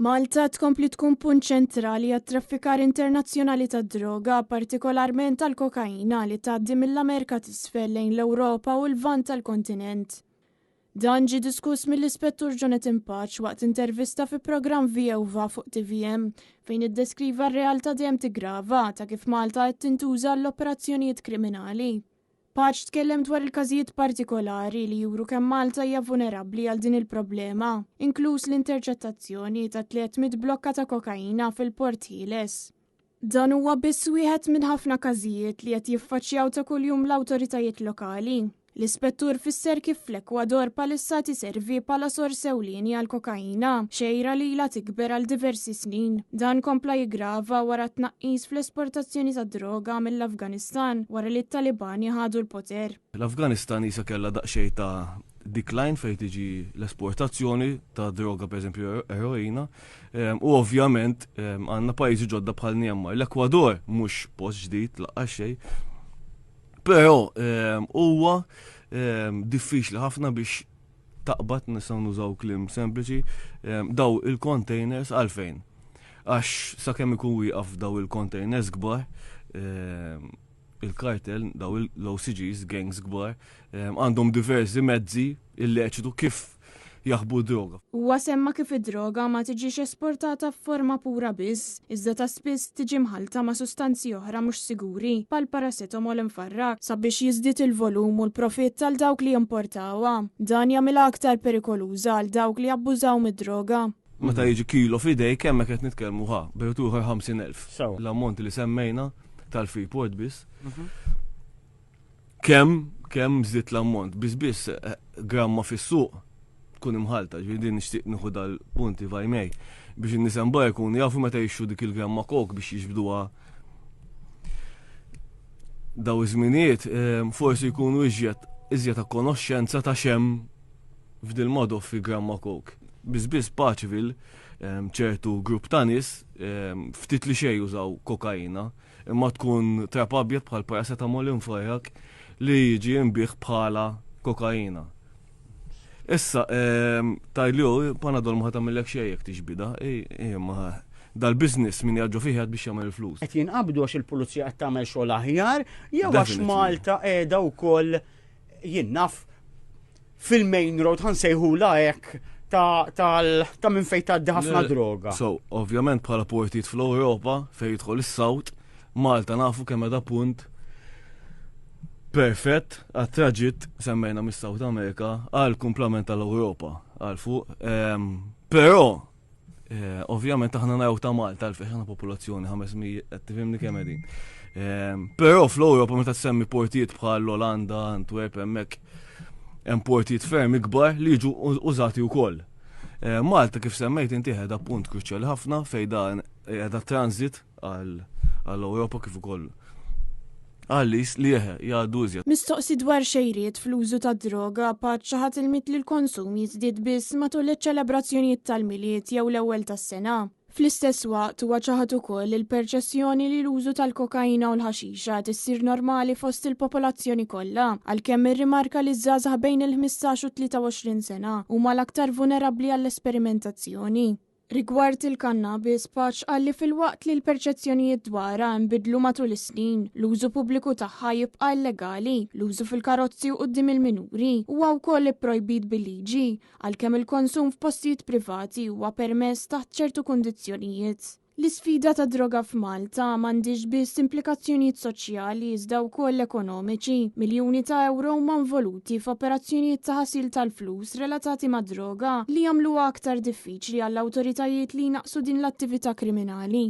Malta tkompli tkun punt ċentrali għat-traffikar internazzjonali ta' droga, partikolarment tal-kokaina li tgħaddi mill-Amerika t'isfel lejn l-Ewropa u l-vant tal-kontinent. Dan ġie diskuss mill-Ispettur Jonathan Patch waqt intervista fi programm Vjewva fuq TVM fejn iddeskriva r-realtà dejjem tigrava ta' kif Malta qed tintuża l-operazzjonijiet kriminali. Patch tkellem dwar il-każijiet partikolari li juru kemm Malta hija vulnerabbli għal din il-problema, inkluż l-interċettazzjoni ta' 300 blokka ta' kokaina fil-Port Ħieles. Dan huwa biss wieħed minn ħafna każijiet li qed jiffaċċjaw ta' kuljum l-awtoritajiet lokali. L-ispettur fisser kif fl-Ekwador palissa tiservi bħala sors ewlieni għal kokaina, xejra li ilha tikber għal diversi snin. Dan kompla jiggrava wara tnaqqis fl-esportazzjoni ta' droga mill-Afganistan wara li t-Talibani ħadu l-poter. L-Afganistan jisa kellha daqsxejn ta' decline fejn tiġi l-esportazzjoni ta' droga, pereżempju eroina, u ovvjament għandna pajjiżi ġodda bħal Myanmar. L-Ekwador mhux post ġdid laqqas xejn. Però huwa diffiċli ħafna biex taqbad nistgħu nużaw kliem sempliċi daw il-containers għalfejn. Għax sakemm ikun wieqaf daw il-containers kbar, il-kartel, daw l-OCGs, gangs kbar, għandhom diversi mezzi illeċitu kif jaħbu droga. Huwa semma kif id-droga ma tiġix esportata f'forma pura biss, iżda ta' spiss tiġi mħalta ma' sustanzi oħra mhux siguri, bħal paracetamol infarrak, sabiex jiżdied il-volum u l-profitt tal dawk li importawha. Dan jagħmilha aktar perikoluża għal dawk li abbużaw mid-droga. Meta jiġi kilo f'idejk hemm qed nitkellmu bertuħa 50,000. L-ammont li semmejna tal-Freeport biss. Kemm żied l-ammont, biss gramma fis-suq tkun imħalta, ġvidin nixtieq nieħu dal-punti vajmej biex in-nies jkunu jafu meta jixxu dik il-gramma kok biex jiġbduha daw iż-żminijiet, forsi jkunu iżjed ta' konoxxenza ta' xem f'dil modu fi gramma kok. Biss Paċvil ċertu grupp ta' nies ftit li xejn jużaw kokaina, imma tkun trap abjad bħal paracetamol infarrak li jiġi jinbih bħala kokaina. Issa, tajlu, Panadol ma ħatamillek xejjek tiġbida, ma dal-biznis min jaġġu fiħed biex jagħmel flus. Qed jinqabdu għax il-pulizija qed tagħmel xogħol aħjar, jew għax Malta qiegħda wkoll jinnaf fil-main road ħansejħula hekk ta' minn fejn tgħaddi ħafna droga. So, ovvjament bħala portijiet fl-Ewropa fejn jidħol is-Sawt, Malta nafu kemm qiegħda punt perfett għat-traġit semmejna mis-South America għal kumplament tal-Ewropa għal fuq. Però ovvjament aħna naraw ta' Malta għal fejn popolazzjoni 500 qed tifhimni kemm qegħdin. Però fl-Ewropa meta tsemmi portijiet bħal l-Olanda, Antwerp, hemmhekk hemm portijiet ferm ikbar li jiġu użati wkoll. Malta kif semmejt inti qiegħda punt kruċjali ħafna fejn dan qiegħda transit għall-Ewropa kif ukoll għallis li jgħaddu iżjed. Mistoqsi dwar xejriet fl-użu ta' droga Patch ħadd ilmit li l-konsum jiżdied biss matul iċ-ċelebrazzjonijiet tal-miliet jew l-ewwel tas-sena. Fl-istess waqt huwa ċaħad ukoll il-perċezzjoni li l-użu tal-kokaina u l-ħaxixa tissir normali fost il-popolazzjoni kollha, għalkemm irrimarka li żgħażagħ bejn il-15 u 23 sena huma l-aktar vulnerabbli għall-esperimentazzjoni. Rigward il-kannabis, Patch għalli fil-waqt li l-perċezzjonijiet dwarha nbidlu matul is-snin, l-użu pubbliku tagħha jibqa' illegali, l-użu fil-karozzi u quddiem il-minuri huwa wkoll ipprojbit bil-liġi, għalkemm il-konsum f'postijiet privati huwa permess taħt ċertu kundizzjonijiet. L-isfida ta' droga f'Malta m'għandix biss implikazzjonijiet soċjali iżda wkoll ekonomiċi. Miljuni ta' euro huma involuti f'operazzjonijiet ta' ħasil tal-flus relatati ma' droga li jagħmluha aktar diffiċli għall-awtoritajiet li jnaqsu din l-attività kriminali.